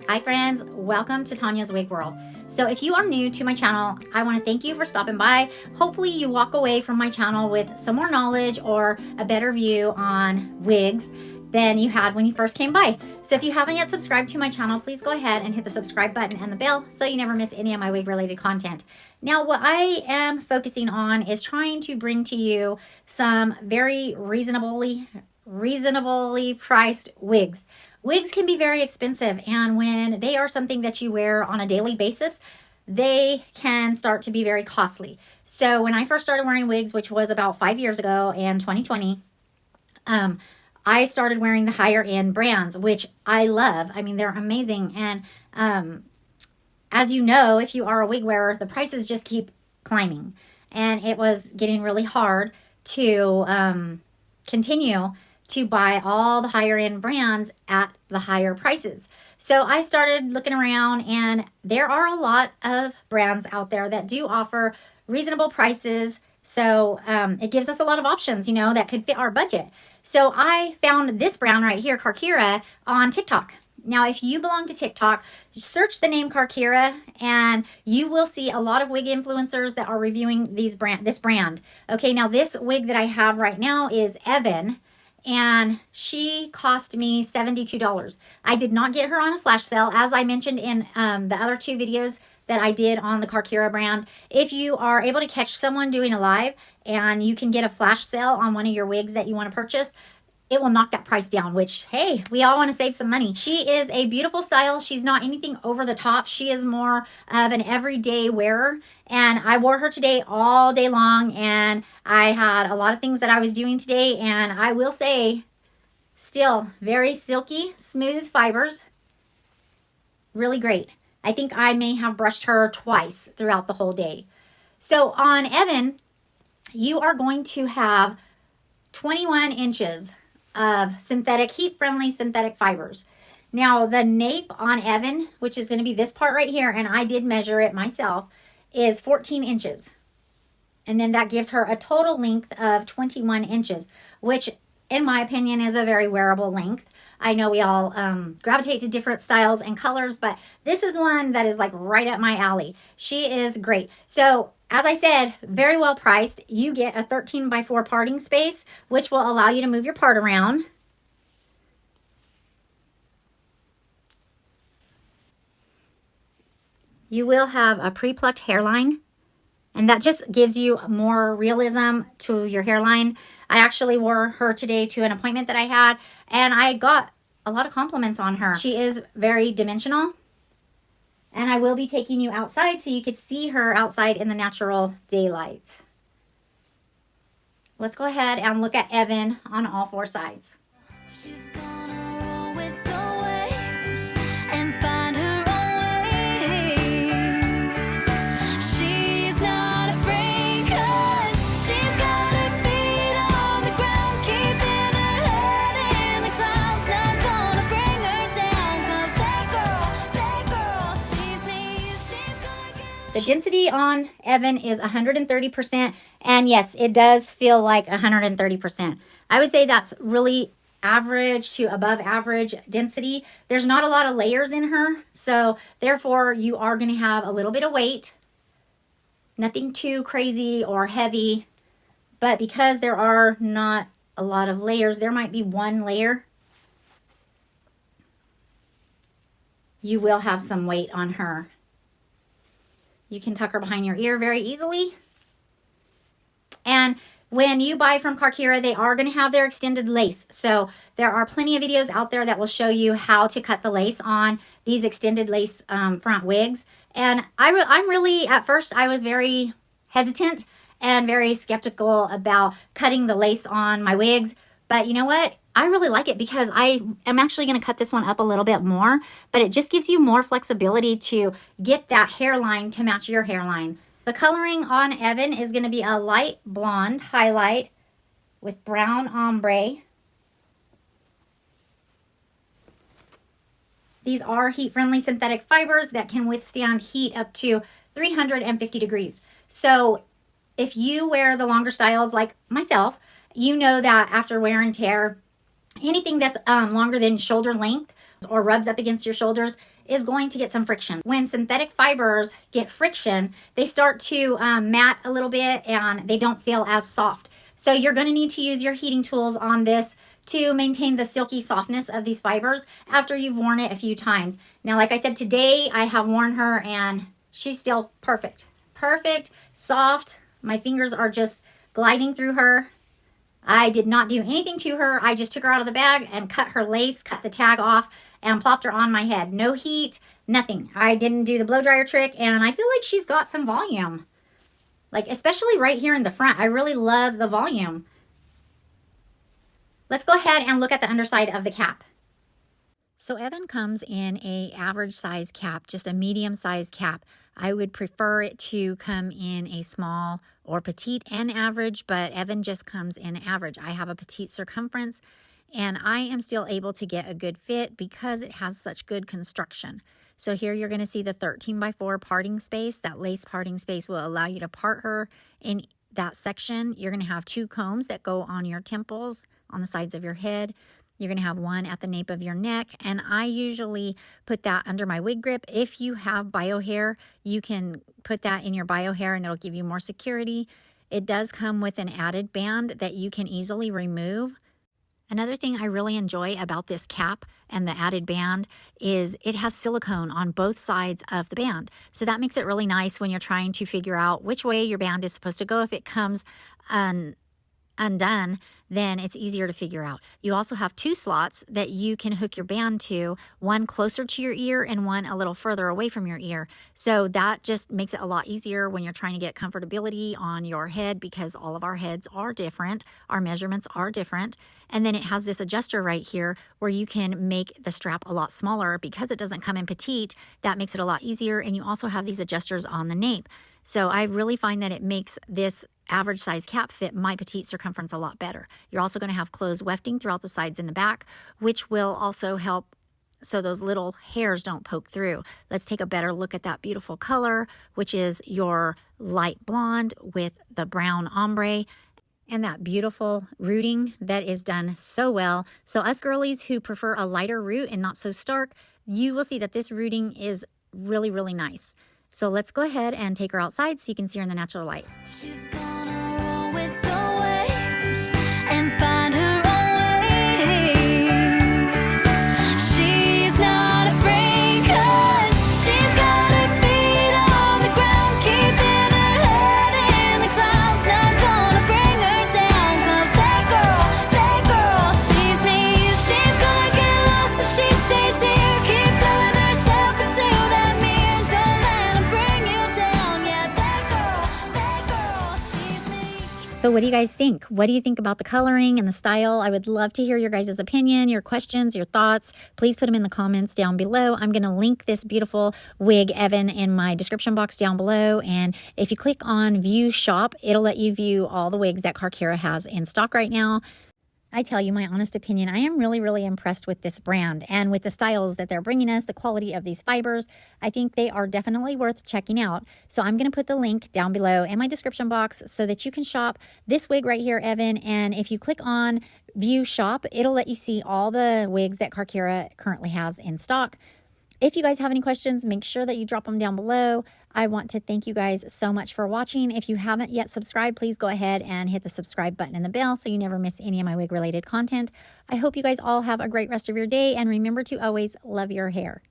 Hi friends, welcome to Tanya's Wig World. So if you are new to my channel, I want to thank you for stopping by. Hopefully you walk away from my channel with some more knowledge or a better view on wigs than you had when you first came by. So if you haven't yet subscribed to my channel, please go ahead and hit the subscribe button and the bell so you never miss any of my wig related content. Now what I am focusing on is trying to bring to you some very reasonably priced wigs. Wigs can be very expensive, and when they are something that you wear on a daily basis, they can start to be very costly. So when I first started wearing wigs, which was about 5 years ago in 2020, I started wearing the higher end brands, which I love. I mean, they're amazing. And as you know, if you are a wig wearer, the prices just keep climbing. And it was getting really hard to continue to buy all the higher end brands at the higher prices. So I started looking around, and there are a lot of brands out there that do offer reasonable prices. So it gives us a lot of options, you know, that could fit our budget. So I found this brand right here, Carkira, on TikTok. Now, if you belong to TikTok, search the name Carkira and you will see a lot of wig influencers that are reviewing this brand. Okay, now this wig that I have right now is Evan, and she cost me $72. I did not get her on a flash sale, as I mentioned in the other two videos that I did on the Carkira brand. If you are able to catch someone doing a live and you can get a flash sale on one of your wigs that you want to purchase, it will knock that price down, which, hey, we all want to save some money. She is a beautiful style. She's not anything over the top. She is more of an everyday wearer. And I wore her today all day long, and I had a lot of things that I was doing today. And I will say, still very silky, smooth fibers. Really great. I think I may have brushed her twice throughout the whole day. So on Evan, you are going to have 21 inches of synthetic, heat-friendly synthetic fibers. Now, the nape on Evan, which is going to be this part right here, and I did measure it myself, is 14 inches. And then that gives her a total length of 21 inches, which, in my opinion, is a very wearable length. I know we all gravitate to different styles and colors, but this is one that is like right up my alley. She is great. So as I said, very well priced. You get a 13x4 parting space, which will allow you to move your part around. You will have a pre-plucked hairline, and that just gives you more realism to your hairline. I actually wore her today to an appointment that I had, and I got a lot of compliments on her. She is very dimensional. And I will be taking you outside so you could see her outside in the natural daylight. Let's go ahead and look at Evan on all four sides. She's gonna roll with the waves and find her own way. She's not afraid 'cause she's got her feet on the ground, keeping her head in the clouds. Not gonna bring her down 'cause that girl, she's me. She's gonna get... The density on Evan is 130%, and yes, it does feel like 130%. I would say that's really average to above average density. There's not a lot of layers in her, so therefore you are going to have a little bit of weight. Nothing too crazy or heavy, but because there are not a lot of layers, there might be one layer, you will have some weight on her. You can tuck her behind your ear very easily. And when you buy from Carkira, they are going to have their extended lace. So there are plenty of videos out there that will show you how to cut the lace on these extended lace front wigs. And I'm really, at first, I was very hesitant and very skeptical about cutting the lace on my wigs. But you know what? I really like it because I am actually going to cut this one up a little bit more. But it just gives you more flexibility to get that hairline to match your hairline. The coloring on Evan is going to be a light blonde highlight with brown ombre. These are heat-friendly synthetic fibers that can withstand heat up to 350 degrees. So if you wear the longer styles like myself, you know that after wear and tear, anything that's longer than shoulder length or rubs up against your shoulders is going to get some friction. When synthetic fibers get friction, they start to mat a little bit and they don't feel as soft. So you're going to need to use your heating tools on this to maintain the silky softness of these fibers after you've worn it a few times. Now, like I said, today I have worn her and she's still perfect. Perfect, soft. My fingers are just gliding through her. I did not do anything to her. I just took her out of the bag and cut her lace, cut the tag off, and plopped her on my head. No heat, nothing. I didn't do the blow dryer trick, and I feel like she's got some volume. Like, especially right here in the front. I really love the volume. Let's go ahead and look at the underside of the cap. So Evan comes in a average size cap, just a medium size cap. I would prefer it to come in a small or petite and average, but Evan just comes in average. I have a petite circumference and I am still able to get a good fit because it has such good construction. So here you're going to see the 13x4 parting space. That lace parting space will allow you to part her in that section. You're going to have 2 combs that go on your temples, on the sides of your head. You're going to have one at the nape of your neck, and I usually put that under my wig grip. If you have bio hair, you can put that in your bio hair and it'll give you more security. It does come with an added band that you can easily remove. Another thing I really enjoy about this cap and the added band is it has silicone on both sides of the band. So that makes it really nice when you're trying to figure out which way your band is supposed to go. If it comes undone, then it's easier to figure out. You also have 2 slots that you can hook your band to, one closer to your ear and one a little further away from your ear. So that just makes it a lot easier when you're trying to get comfortability on your head, because all of our heads are different. Our measurements are different. And then it has this adjuster right here where you can make the strap a lot smaller because it doesn't come in petite. That makes it a lot easier. And you also have these adjusters on the nape. So I really find that it makes this average size cap fit my petite circumference a lot better. You're also going to have closed wefting throughout the sides and the back, which will also help so those little hairs don't poke through. Let's take a better look at that beautiful color, which is your light blonde with the brown ombre and that beautiful rooting that is done so well. So us girlies who prefer a lighter root and not so stark, you will see that this rooting is really, really nice. So let's go ahead and take her outside so you can see her in the natural light. She's gonna roll with the waves and find her own way. She's not afraid 'cause she's got her feet on the ground, keeping her head in the clouds. Not gonna bring her down 'cause that girl, she's me. She's gonna get lost if she stays here. Keep telling herself into that mirror, don't let her bring you down. Yeah, that girl, she's me. So what do you guys think? What do you think about the coloring and the style? I would love to hear your guys' opinion, your questions, your thoughts. Please put them in the comments down below. I'm going to link this beautiful wig, Evan, in my description box down below. And if you click on View Shop, it'll let you view all the wigs that Carkira has in stock right now. I tell you my honest opinion, I am really, really impressed with this brand and with the styles that they're bringing us, the quality of these fibers. I think they are definitely worth checking out. So I'm going to put the link down below in my description box so that you can shop this wig right here, Evan. And if you click on View Shop, it'll let you see all the wigs that Carkira currently has in stock. If you guys have any questions, make sure that you drop them down below. I want to thank you guys so much for watching. If you haven't yet subscribed, please go ahead and hit the subscribe button and the bell so you never miss any of my wig related content. I hope you guys all have a great rest of your day, and remember to always love your hair.